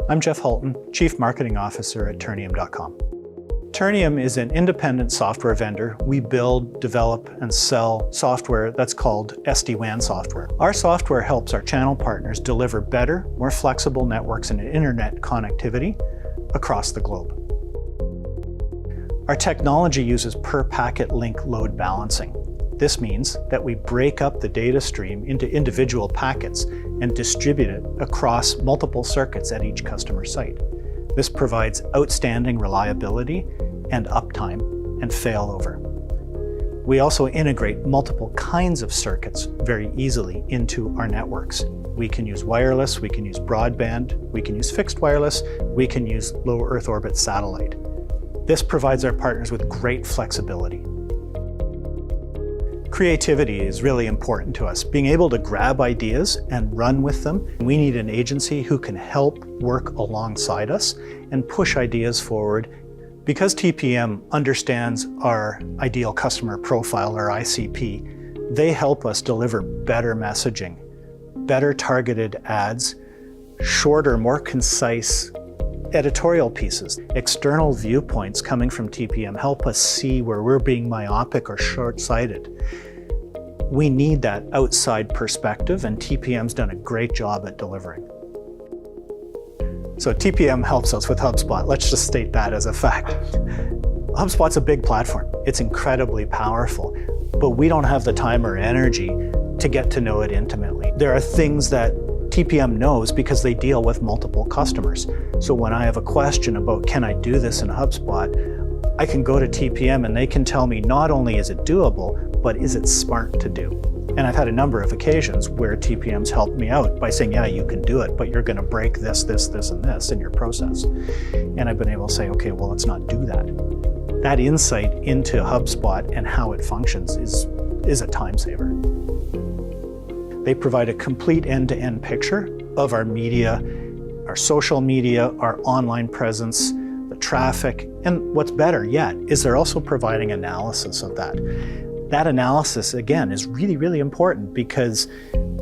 I'm Geoff Hultin, Chief Marketing Officer at Turnium.com. Turnium is an independent software vendor. We build, develop, and sell software that's called SD-WAN software. Our software helps our channel partners deliver better, more flexible networks and internet connectivity across the globe. Our technology uses per-packet link load balancing. This means that we break up the data stream into individual packets and distribute it across multiple circuits at each customer site. This provides outstanding reliability and uptime and failover. We also integrate multiple kinds of circuits very easily into our networks. We can use wireless, we can use broadband, we can use fixed wireless, we can use low Earth orbit satellite. This provides our partners with great flexibility. Creativity is really important to us. Being able to grab ideas and run with them. We need an agency who can help work alongside us and push ideas forward. Because TPM understands our ideal customer profile, or ICP, they help us deliver better messaging, better targeted ads, shorter, more concise editorial pieces. External viewpoints coming from TPM help us see where we're being myopic or short-sighted. We need that outside perspective, and TPM's done a great job at delivering. So TPM helps us with HubSpot. Let's just state that as a fact. HubSpot's a big platform. It's incredibly powerful, but we don't have the time or energy to get to know it intimately. There are things that TPM knows because they deal with multiple customers. So when I have a question about, can I do this in HubSpot, I can go to TPM and they can tell me not only is it doable, but is it smart to do? And I've had a number of occasions where TPM's helped me out by saying, yeah, you can do it, but you're going to break this, this, this, and this in your process. And I've been able to say, okay, well, let's not do that. That insight into HubSpot and how it functions is a time saver. They provide a complete end-to-end picture of our media, our social media, our online presence, the traffic, and what's better yet is they're also providing analysis of that. That analysis, again, is really, really important because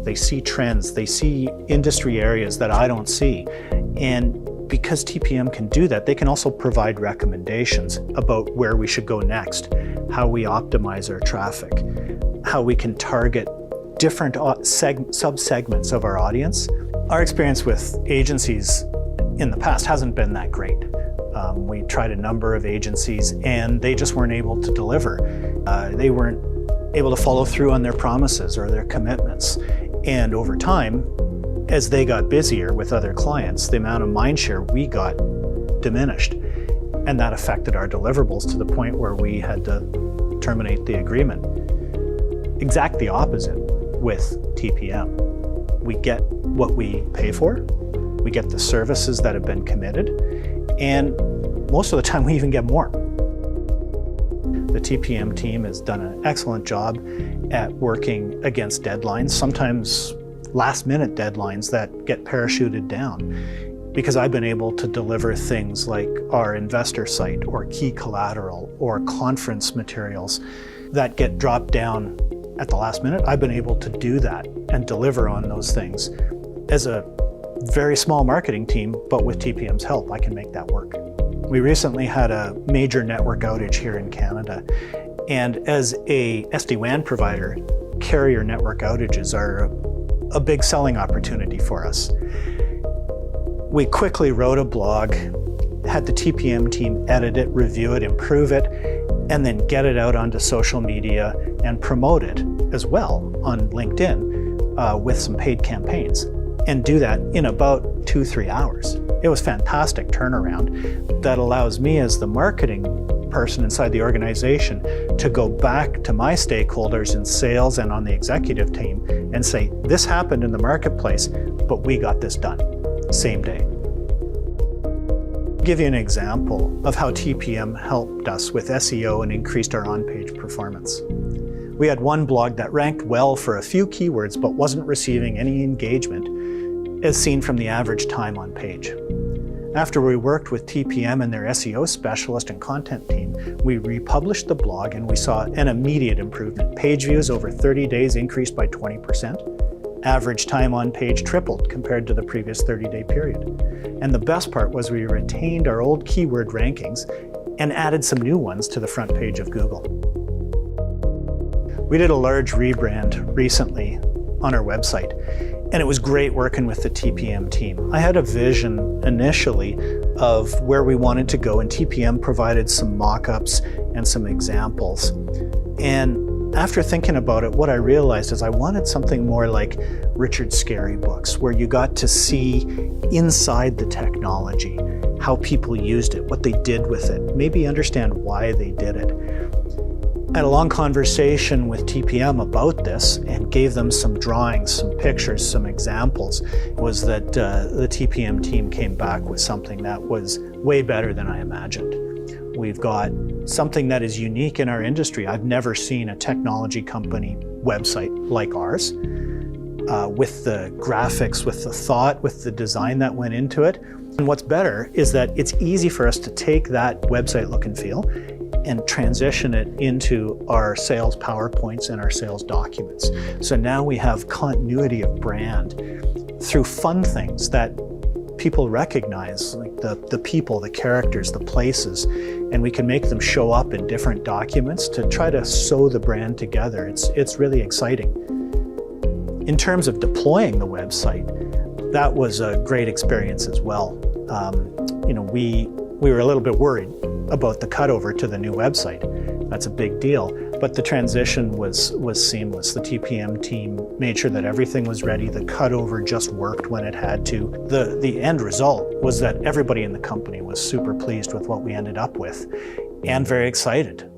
they see trends, they see industry areas that I don't see. And because TPM can do that, they can also provide recommendations about where we should go next, how we optimize our traffic, how we can target different sub-segments of our audience. Our experience with agencies in the past hasn't been that great. We tried a number of agencies and they just weren't able to deliver. They weren't able to follow through on their promises or their commitments. And over time, as they got busier with other clients, the amount of mindshare we got diminished. And that affected our deliverables to the point where we had to terminate the agreement. Exact the opposite with TPM. We get what we pay for, we get the services that have been committed, and most of the time we even get more. The TPM team has done an excellent job at working against deadlines, sometimes last-minute deadlines that get parachuted down, because I've been able to deliver things like our investor site or key collateral or conference materials that get dropped down at the last minute. I've been able to do that and deliver on those things. As a very small marketing team, but with TPM's help, I can make that work. We recently had a major network outage here in Canada, and as a SD-WAN provider, carrier network outages are a big selling opportunity for us. We quickly wrote a blog, had the TPM team edit it, review it, improve it, and then get it out onto social media and promote it as well on LinkedIn with some paid campaigns, and do that in about 2-3 hours. It was fantastic turnaround that allows me as the marketing person inside the organization to go back to my stakeholders in sales and on the executive team and say, this happened in the marketplace, but we got this done, same day. I'll give you an example of how TPM helped us with SEO and increased our on-page performance. We had one blog that ranked well for a few keywords but wasn't receiving any engagement as seen from the average time on page. After we worked with TPM and their SEO specialist and content team, we republished the blog and we saw an immediate improvement. Page views over 30 days increased by 20%. Average time on page tripled compared to the previous 30-day period. And the best part was we retained our old keyword rankings and added some new ones to the front page of Google. We did a large rebrand recently on our website, and it was great working with the TPM team. I had a vision initially of where we wanted to go, and TPM provided some mock-ups and some examples. And after thinking about it, what I realized is I wanted something more like Richard Scarry books, where you got to see inside the technology, how people used it, what they did with it, maybe understand why they did it. I had a long conversation with TPM about this and gave them some drawings, some pictures, some examples. It was that the TPM team came back with something that was way better than I imagined. We've got something that is unique in our industry. I've never seen a technology company website like ours, with the graphics, with the thought, with the design that went into it. And what's better is that it's easy for us to take that website look and feel and transition it into our sales PowerPoints and our sales documents. So now we have continuity of brand through fun things that people recognize, like the people, the characters, the places, and we can make them show up in different documents to try to sew the brand together. It's really exciting. In terms of deploying the website, that was a great experience as well. We were a little bit worried about the cutover to the new website. That's a big deal, but the transition was seamless. The TPM team made sure that everything was ready. The cutover just worked when it had to. The end result was that everybody in the company was super pleased with what we ended up with and very excited.